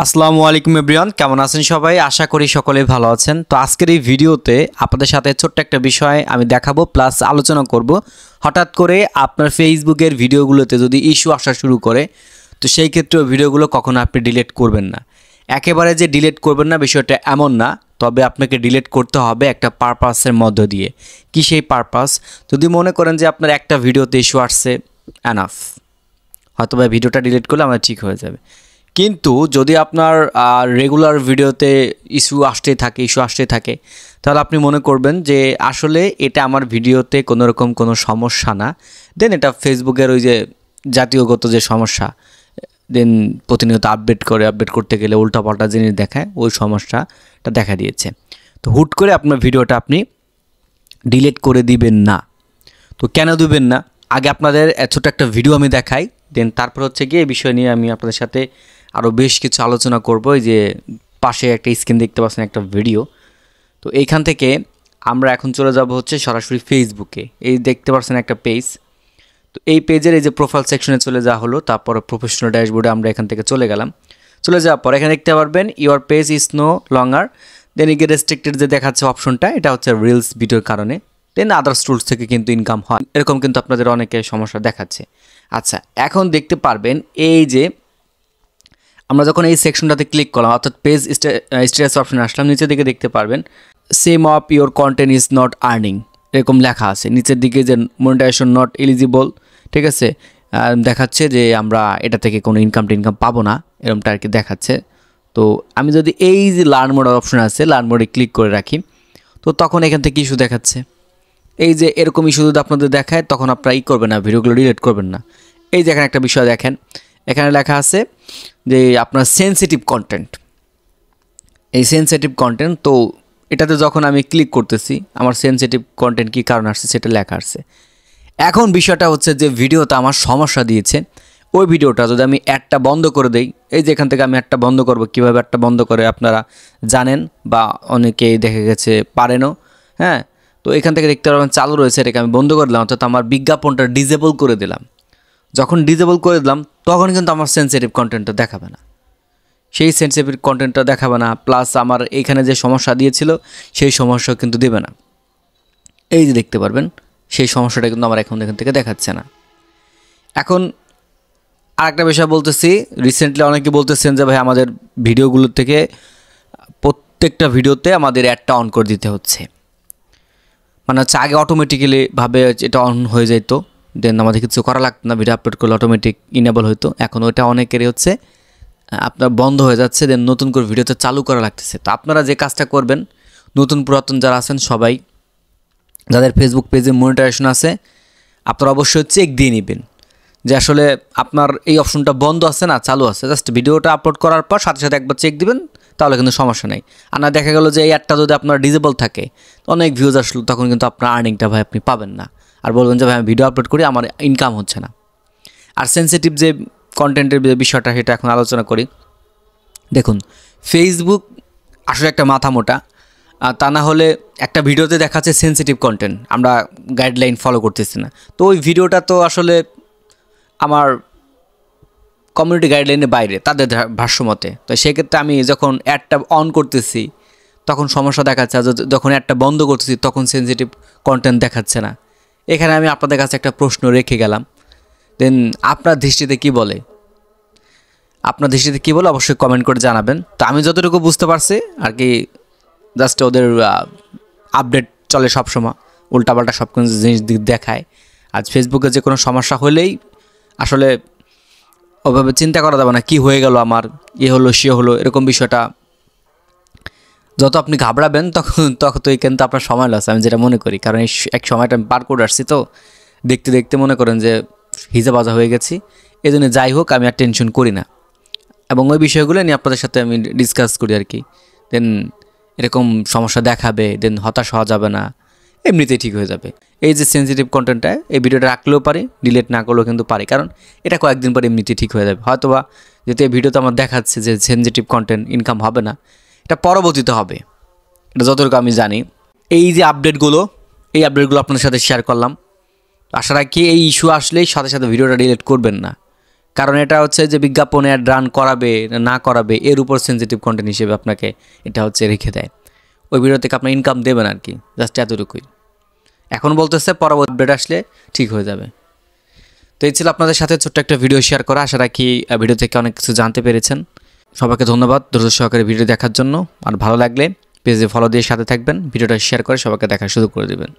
আসসালামু আলাইকুম এভরিওয়ান, কেমন আছেন সবাই? আশা করি সকলেই ভালো আছেন। তো আজকের এই ভিডিওতে আপনাদের সাথে ছোট্ট একটা বিষয় আমি দেখাবো প্লাস আলোচনা করব। হঠাৎ করে আপনার ফেসবুকের ভিডিওগুলোতে যদি ইস্যু আসা শুরু করে, তো সেই ক্ষেত্রে ভিডিওগুলো কখনো আপনি ডিলিট করবেন না। একেবারে যে ডিলিট করবেন না বিষয়টা এমন না, তবে আপনাকে ডিলিট করতে হবে একটা পারপাসের মধ্য দিয়ে। কি সেই পারপাস? যদি মনে করেন যে আপনার একটা ভিডিওতে ইস্যু আসছে, এনাফ, হয়তো বা ভিডিওটা ডিলিট করলে আমার ঠিক হয়ে যাবে। কিন্তু যদি আপনার রেগুলার ভিডিওতে ইস্যু আসতে থাকে, তাহলে আপনি মনে করবেন যে আসলে এটা আমার ভিডিওতে কোনো রকম কোনো সমস্যা না, দেন এটা ফেসবুকের ওই যে জাতীয়গত যে সমস্যা, দেন প্রতিনিয়ত আপডেট করতে গেলে উল্টাপাল্টা জিনিস দেখায়, ওই সমস্যাটা দেখা দিয়েছে। তো হুট করে আপনার ভিডিওটা আপনি ডিলিট করে দিবেন না। তো কেন দিবেন না, আগে আপনাদের ছোট একটা ভিডিও আমি দেখাই, দেন তারপর হচ্ছে গিয়ে এই বিষয় নিয়ে আমি আপনাদের সাথে আরও বেশ কিছু আলোচনা করব। এই যে পাশে একটা স্ক্রিন দেখতে পাচ্ছেন, একটা ভিডিও। তো এইখান থেকে আমরা এখন চলে যাব হচ্ছে সরাসরি ফেসবুকে। এই দেখতে পাচ্ছেন একটা পেজ। তো এই পেজের এই যে প্রোফাইল সেকশনে চলে যাওয়া হলো, তারপর প্রফেশনাল ড্যাশবোর্ডে আমরা এখান থেকে চলে গেলাম। চলে যাওয়ার পর এখানে দেখতে পারবেন your page is no longer, then age restricted যে দেখাচ্ছে অপশনটা, এটা হচ্ছে রিলস ভিডিওর কারণে। দেন আদার্স টুলস থেকে কিন্তু ইনকাম হয়, এরকম কিন্তু আপনাদের অনেকে সমস্যা দেখাচ্ছে। আচ্ছা, এখন দেখতে পারবেন এই যে আমরা যখন এই সেকশনটাতে ক্লিক করলাম, অর্থাৎ পেজ স্ট্যাটাস অপশনে আসলাম, নিচের দিকে দেখতে পারবেন same of your content is not earning, এরকম লেখা আছে নিচের দিকে যে মনিটাইজেশন নট এলিজিবল। ঠিক আছে, দেখাচ্ছে যে আমরা এটা থেকে কোনো ইনকাম পাবো না, এরকমটা আর কি দেখাচ্ছে। তো আমি যদি এই যে লার্ন মোড অপশন আছে, লার্ন মোডে ক্লিক করে রাখি, তো তখন এখান থেকে ইস্যু দেখাচ্ছে। এই যে এরকম ইস্যু যদি আপনাদের দেখায়, তখন আপনারা করবেন না, ভিডিওগুলো ডিলিট করবেন না। এই যে এখানে একটা বিষয় দেখেন, এখানে লেখা আছে যে আপনার সেনসিটিভ কন্টেন্ট, এই সেনসিটিভ কন্টেন্ট। তো এটাতে যখন আমি ক্লিক করতেছি, আমার সেনসিটিভ কন্টেন্ট কী কারণ আসছে সেটা লেখা আসছে। এখন বিষয়টা হচ্ছে যে ভিডিওটা আমার সমস্যা দিয়েছে, ওই ভিডিওটা যদি আমি অ্যাডটা বন্ধ করে দেই, এই যে এখান থেকে আমি অ্যাডটা বন্ধ করব, কীভাবে অ্যাডটা বন্ধ করে আপনারা জানেন বা অনেকেই দেখে গেছে পারেনও। হ্যাঁ, তো এখান থেকে দেখতে পারবেন চালু রয়েছে, এটাকে আমি বন্ধ করে দিলাম, অর্থাৎ আমার বিজ্ঞাপনটা ডিজেবল করে দিলাম। যখন ডিজেবল করে দিলাম, তখন কিন্তু আমার সেনসিটিভ কন্টেন্টটা দেখাবে না, সেই সেনসিটিভ কন্টেন্টটা দেখাবে না, প্লাস আমার এইখানে যে সমস্যা দিয়েছিল সেই সমস্যা কিন্তু দেবে না। এই যে দেখতে পারবেন সেই সমস্যাটা কিন্তু আমার এখন এখান থেকে দেখাচ্ছে না। এখন আরেকটা বিষয় বলতেছি, রিসেন্টলি অনেকে বলতেছেন যে ভাই আমাদের ভিডিওগুলোর থেকে প্রত্যেকটা ভিডিওতে আমাদের অ্যাডটা অন করে দিতে হচ্ছে, মানে হচ্ছে আগে অটোমেটিক্যালি ভাবে এটা অন হয়ে যেত, দেন আমাদের কিছু করা লাগতো না, ভিডিও আপলোড করলে অটোমেটিক ইনেবল হতো। এখন ওইটা অনেকেরই হচ্ছে আপনার বন্ধ হয়ে যাচ্ছে, দেন নতুন করে ভিডিওতে চালু করা লাগতেছে। তো আপনারা যে কাজটা করবেন, নতুন পুরাতন যারা আছেন সবাই, যাদের ফেসবুক পেজে মনিটাইজেশন আছে, আপনারা অবশ্যই চেক দিয়ে নেবেন যে আসলে আপনার এই অপশনটা বন্ধ আছে না চালু আছে। জাস্ট ভিডিওটা আপলোড করার পর সাথে সাথে একবার চেক দিবেন, তাহলে কিন্তু সমস্যা নেই। আর না দেখা গেল যে এই অ্যাডটা যদি আপনার ডিজেবল থাকে, অনেক ভিউজ আসলো, তখন কিন্তু আপনার আর্নিংটা ভাই আপনি পাবেন না, আর বলবেন যে ভাই আমি ভিডিও আপলোড করি আমার ইনকাম হচ্ছে না। আর সেনসিটিভ যে কন্টেন্টের বিষয়টা, সেটা এখন আলোচনা করি। দেখুন, ফেসবুক আসলে একটা মাথা মোটা, তা না হলে একটা ভিডিওতে দেখাচ্ছে সেনসিটিভ কন্টেন্ট, আমরা গাইডলাইন ফলো করতেছি না, তো ওই ভিডিওটা তো আসলে আমার কমিউনিটি গাইডলাইনের বাইরে, তাদের ভাষ্যমতে। তো সেক্ষেত্রে আমি যখন অ্যাডটা অন করতেছি তখন সমস্যা দেখাচ্ছে, আর যখন অ্যাডটা বন্ধ করতেছি তখন সেনসিটিভ কন্টেন্ট দেখাচ্ছে না। এখানে আমি আপনাদের কাছে একটা প্রশ্ন রেখে গেলাম, দেন আপনার দৃষ্টিতে কি বলে, অবশ্যই কমেন্ট করে জানাবেন। তো আমি যতটুকু বুঝতে পারছি আর কি, জাস্ট ওদের আপডেট চলে সবসময়, উল্টাপাল্টা সব কিছু জিনিস দেখায়। আজ ফেসবুকে যে কোনো সমস্যা হলেই আসলে ওভাবে চিন্তা করা যাবে না কী হয়ে গেল আমার, হলো সে হলো, এরকম বিষয়টা যত আপনি ঘাবড়াবেন তখন তো কিন্তু আপনার সময় লস, আমি যেটা মনে করি। কারণ এক সময়টা আমি পার করে আসছি, তো দেখতে দেখতে মনে করেন যে হিজাবাজা হয়ে গেছি। এই জন্য যাই হোক, আমি আর টেনশন করি না, এবং ওই বিষয়গুলো নিয়ে আপনাদের সাথে আমি ডিসকাস করি আর কি। দেন এরকম সমস্যা দেখাবে, দেন হতাশ হওয়া যাবে না, এমনিতেই ঠিক হয়ে যাবে। এই যে সেনসিটিভ কন্টেন্টটা, এই ভিডিওটা রাখলেও পারি, ডিলিট না করলেও কিন্তু পারি, কারণ এটা কয়েকদিন পরে এমনিতেই ঠিক হয়ে যাবে। হয়তোবা যেহেতু এই ভিডিওতে আমার দেখাচ্ছে যে সেনসিটিভ কন্টেন্ট ইনকাম হবে না, এটা পরবর্তীতে হবে, এটা যতটুকু আমি জানি। এই যে আপডেটগুলো আপনাদের সাথে শেয়ার করলাম। আশা রাখি এই ইস্যু আসলেই সাথে সাথে ভিডিওটা ডিলিট করবেন না, কারণ এটা হচ্ছে যে বিজ্ঞাপনে অ্যাড রান করাবে না করাবে এর উপর সেনজিটিভ কন্টেন্ট হিসেবে আপনাকে এটা হচ্ছে রেখে দেয়। ওই ভিডিও থেকে আপনার ইনকাম দেবেন আর কি, জাস্ট এতটুকুই। এখন বলতেছে পরবর্তী আপডেট আসলে ঠিক হয়ে যাবে। তো এই ছিল আপনাদের সাথে ছোট্ট একটা ভিডিও শেয়ার করা। আশা রাখি ভিডিও থেকে অনেক কিছু জানতে পেরেছেন। সবাইকে ধন্যবাদ ধৈর্য সহকারে ভিডিও দেখার জন্য। আর ভালো লাগলে পেজে ফলো দিয়ে সাথে থাকবেন, ভিডিওটা শেয়ার করে সবাইকে দেখার সুযোগ করে দেবেন।